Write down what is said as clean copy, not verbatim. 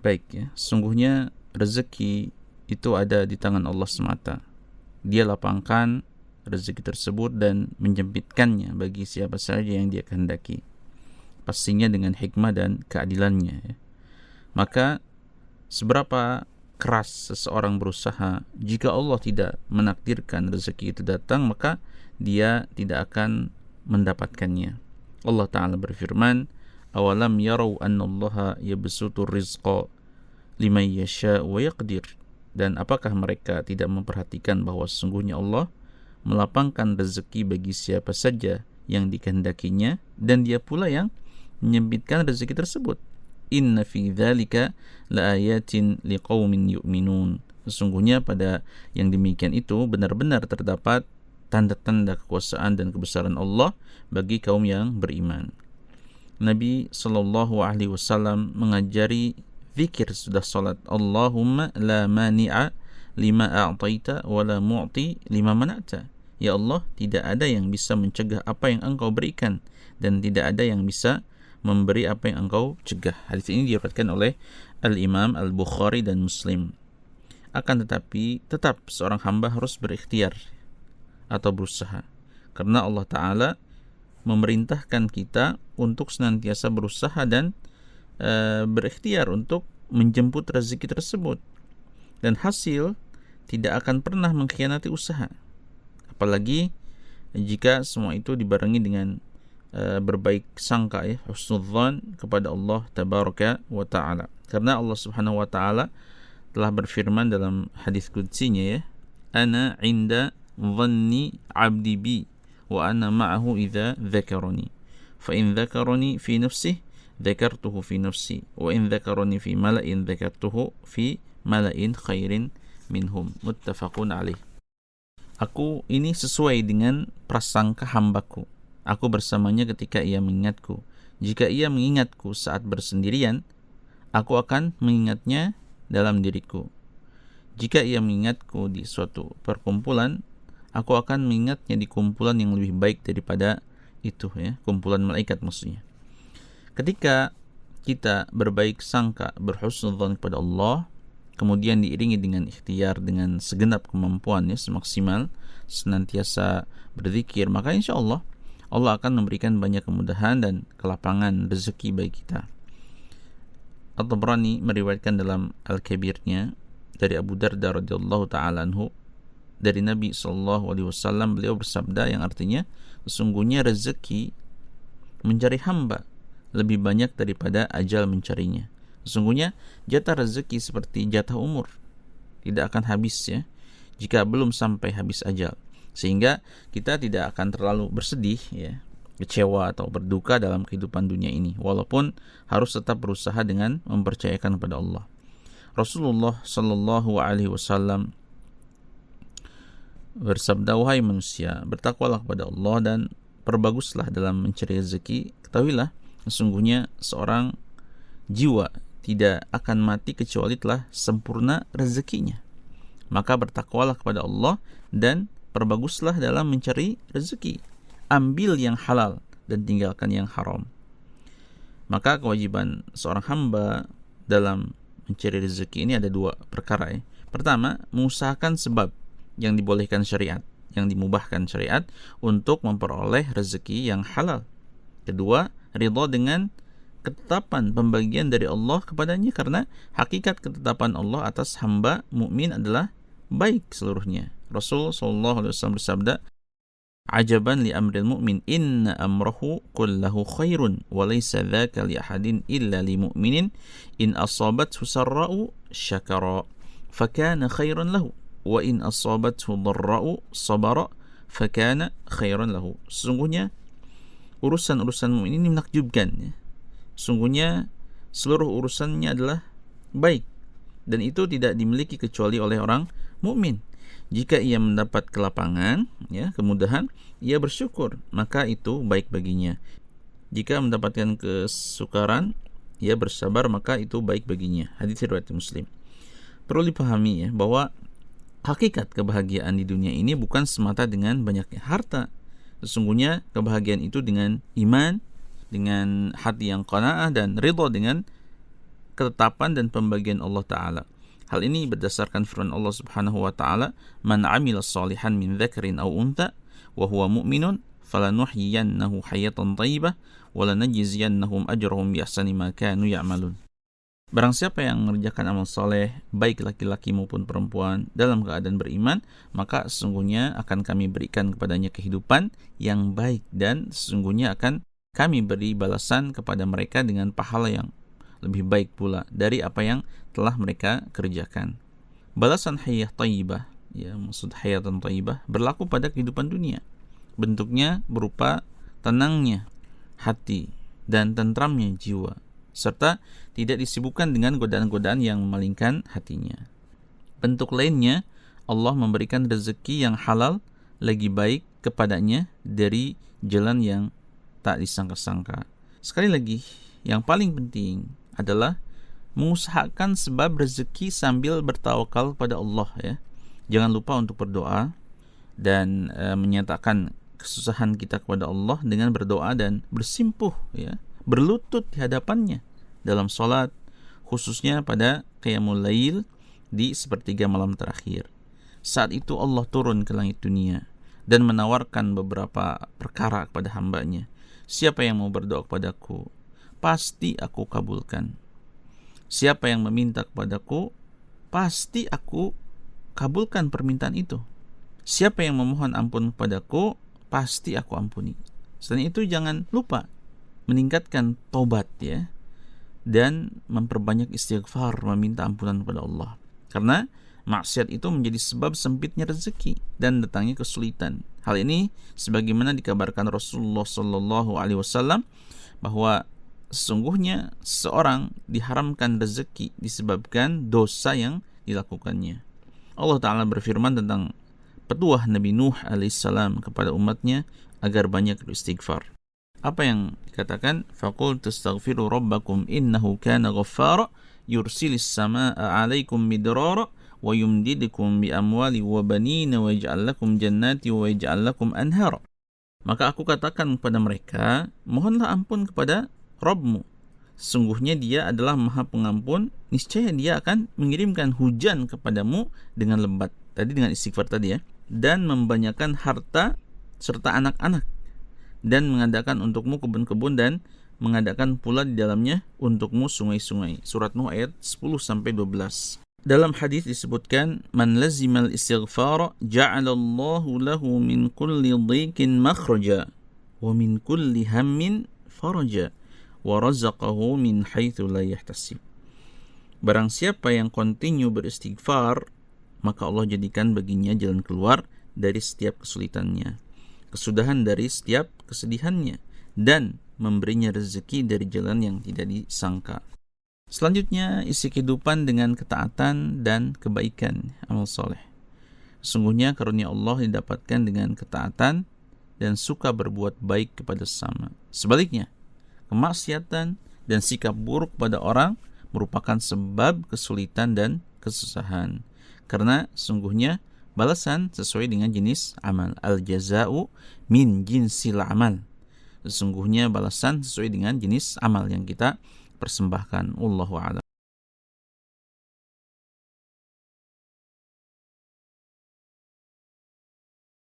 Baik ya, sungguhnya rezeki itu ada di tangan Allah semata. Dia lapangkan rezeki tersebut dan menjempitkannya bagi siapa saja yang dia kehendaki. Pastinya dengan hikmah dan keadilannya ya. Maka seberapa keras seseorang berusaha, jika Allah tidak menakdirkan rezeki itu datang, maka dia tidak akan mendapatkannya. Allah Ta'ala berfirman, awalam yarau annallaha yabsutur rizqa liman yasha wa yaqdir. Dan apakah mereka tidak memperhatikan bahwa sesungguhnya Allah melapangkan rezeki bagi siapa saja yang dikehendakinya, dan dia pula yang menyempitkan rezeki tersebut. Inna fi dzalika laayatin liqaumin yu'minun. Sesungguhnya pada yang demikian itu benar-benar terdapat tanda-tanda kekuasaan dan kebesaran Allah bagi kaum yang beriman. Nabi sallallahu alaihi wasallam mengajari zikir sudah salat. Allahumma la mani'a lima a'taita wa la mu'ti lima mana'ta. Ya Allah, tidak ada yang bisa mencegah apa yang Engkau berikan, dan tidak ada yang bisa memberi apa yang Engkau cegah. Hadis ini diriwayatkan oleh Al-Imam Al-Bukhari dan Muslim. Akan tetapi tetap seorang hamba harus berikhtiar atau berusaha, karena Allah Ta'ala memerintahkan kita untuk senantiasa berusaha dan berikhtiar untuk menjemput rezeki tersebut, dan hasil tidak akan pernah mengkhianati usaha, apalagi jika semua itu dibarengi dengan berbaik sangka ya, husnudzan kepada Allah tabaraka wa ta'ala. Karena Allah Subhanahu wa ta'ala telah berfirman dalam hadis qudsinya ya, ana inda dhanni 'abdi bi wa ana ma'ahu idza dzakarani fa in dzakarani fi nafsihi dzakartuhu fi nafsi wa in dzakarani fi mala'in dzakartuhu fi mala'in khairin minhum. Muttafaqun alaih. Aku ini sesuai dengan prasangka hambaku. Aku bersamanya ketika ia mengingatku. Jika ia mengingatku saat bersendirian, aku akan mengingatnya dalam diriku. Jika ia mengingatku di suatu perkumpulan, aku akan mengingatnya di kumpulan yang lebih baik daripada itu ya, kumpulan malaikat maksudnya. Ketika kita berbaik sangka, berhusnudzan kepada Allah, kemudian diiringi dengan ikhtiar, dengan segenap kemampuan ya, semaksimal senantiasa berzikir, maka insya Allah Allah akan memberikan banyak kemudahan dan kelapangan rezeki bagi kita. At-Tabrani meriwayatkan dalam Al-Kabirnya dari Abu Darda radhiyallahu ta'ala anhu, dari Nabi sallallahu alaihi wasallam, beliau bersabda yang artinya, sesungguhnya rezeki mencari hamba lebih banyak daripada ajal mencarinya. Sesungguhnya jatah rezeki seperti jatah umur, tidak akan habis ya jika belum sampai habis ajal. Sehingga kita tidak akan terlalu bersedih ya, kecewa atau berduka dalam kehidupan dunia ini, walaupun harus tetap berusaha dengan mempercayakan kepada Allah. Rasulullah sallallahu alaihi wasallam bersabda, wahai manusia, bertakwalah kepada Allah dan perbaguslah dalam mencari rezeki. Ketahuilah sesungguhnya seorang jiwa tidak akan mati kecuali telah sempurna rezekinya. Maka bertakwalah kepada Allah dan perbaguslah dalam mencari rezeki. Ambil yang halal dan tinggalkan yang haram. Maka kewajiban seorang hamba dalam mencari rezeki ini ada dua perkara ya. Pertama, mengusahakan sebab yang dibolehkan syariat, yang dimubahkan syariat untuk memperoleh rezeki yang halal. Kedua, ridha dengan ketetapan pembagian dari Allah kepadanya, karena hakikat ketetapan Allah atas hamba mukmin adalah baik seluruhnya. Rasul sallallahu alaihi wasallam bersabda, ajaban li amril mu'min inna amrahu kullahu khairun wa laysa dzaka li ahadin illa li mu'minin in asabathu sarra'u syakara fakana khairan lahu wa in asabathu dharra'u sabara fakana khairan lahu. Sesungguhnya urusan-urusan mukmin ini menakjubkan ya. Sungguhnya seluruh urusannya adalah baik, dan itu tidak dimiliki kecuali oleh orang mukmin. Jika ia mendapat kelapangan ya, kemudahan, ia bersyukur, maka itu baik baginya. Jika mendapatkan kesukaran, ia bersabar, maka itu baik baginya. Hadis riwayat Muslim. Perlu dipahami ya, bahwa hakikat kebahagiaan di dunia ini bukan semata dengan banyaknya harta. Sesungguhnya kebahagiaan itu dengan iman, dengan hati yang qanaah dan ridha dengan ketetapan dan pembagian Allah Ta'ala. Hal ini berdasarkan firman Allah Subhanahu wa Ta'ala, "Man 'amila shalihan min dzakarin aw untha wa huwa mu'minun falanuhyiyannahu hayatan thayyibah wa lanajziyannahum ajrahum bi ahsani ma kanu ya'malun." Barang siapa yang mengerjakan amal soleh, baik laki-laki maupun perempuan, dalam keadaan beriman, maka sesungguhnya akan kami berikan kepadanya kehidupan yang baik, dan sesungguhnya akan kami beri balasan kepada mereka dengan pahala yang lebih baik pula dari apa yang telah mereka kerjakan. Balasan hayah thayyibah, ya, maksud hayatan thayyibah, berlaku pada kehidupan dunia. Bentuknya berupa tenangnya hati dan tentramnya jiwa, serta tidak disibukkan dengan godaan-godaan yang memalingkan hatinya. Bentuk lainnya, Allah memberikan rezeki yang halal lagi baik kepadanya dari jalan yang tak disangka-sangka. Sekali lagi, yang paling penting adalah mengusahakan sebab rezeki sambil bertawakal pada Allah, ya. Jangan lupa untuk berdoa dan menyatakan kesusahan kita kepada Allah dengan berdoa dan bersimpuh, ya, berlutut di hadapannya dalam sholat, khususnya pada qiyamul lail di sepertiga malam terakhir. Saat itu Allah turun ke langit dunia dan menawarkan beberapa perkara kepada hambanya. Siapa yang mau berdoa kepadaku, pasti aku kabulkan. Siapa yang meminta kepadaku, pasti aku kabulkan permintaan itu. Siapa yang memohon ampun kepadaku, pasti aku ampuni. Selain itu jangan lupa meningkatkan tobat, ya, dan memperbanyak istighfar, meminta ampunan kepada Allah. Karena maksiat itu menjadi sebab sempitnya rezeki dan datangnya kesulitan. Hal ini sebagaimana dikabarkan Rasulullah SAW bahwa sesungguhnya seorang diharamkan rezeki disebabkan dosa yang dilakukannya. Allah Ta'ala berfirman tentang petuah Nabi Nuh alaihissalam kepada umatnya agar banyak beristighfar. Apa yang dikatakan? Faqul tastaghfiru rabbakum innahu kana ghaffara yursilis samaa'a 'alaikum midrara wa yumdidukum bi amwali wa banina wa yaj'al lakum jannati wa yaj'al lakum anhara. Maka aku katakan kepada mereka, mohonlah ampun kepada Rabbmu. Sesungguhnya Dia adalah Maha Pengampun, niscaya Dia akan mengirimkan hujan kepadamu dengan lebat. Tadi dengan istighfar tadi, ya. Dan membanyakan harta serta anak-anak, dan mengadakan untukmu kebun-kebun dan mengadakan pula di dalamnya untukmu sungai-sungai. Surat Nuh ayat 10-12. Dalam hadis disebutkan, man lazimal istighfar ja'alallahu lahu min kulli dhiqin makhraja wa min kulli hammin faraja wa razaqahu min haitsu la yahtasib. Barang siapa yang kontinu beristighfar, maka Allah jadikan baginya jalan keluar dari setiap kesulitannya, kesudahan dari setiap kesedihannya, dan memberinya rezeki dari jalan yang tidak disangka. Selanjutnya, isi kehidupan dengan ketaatan dan kebaikan, amal soleh. Sesungguhnya karunia Allah didapatkan dengan ketaatan dan suka berbuat baik kepada sesama. Sebaliknya, kemaksiatan dan sikap buruk pada orang merupakan sebab kesulitan dan kesusahan. Karena sungguhnya balasan sesuai dengan jenis amal. Al-jaza'u min jinsil amal. Sesungguhnya balasan sesuai dengan jenis amal yang kita persembahkan. Wallahu a'lam.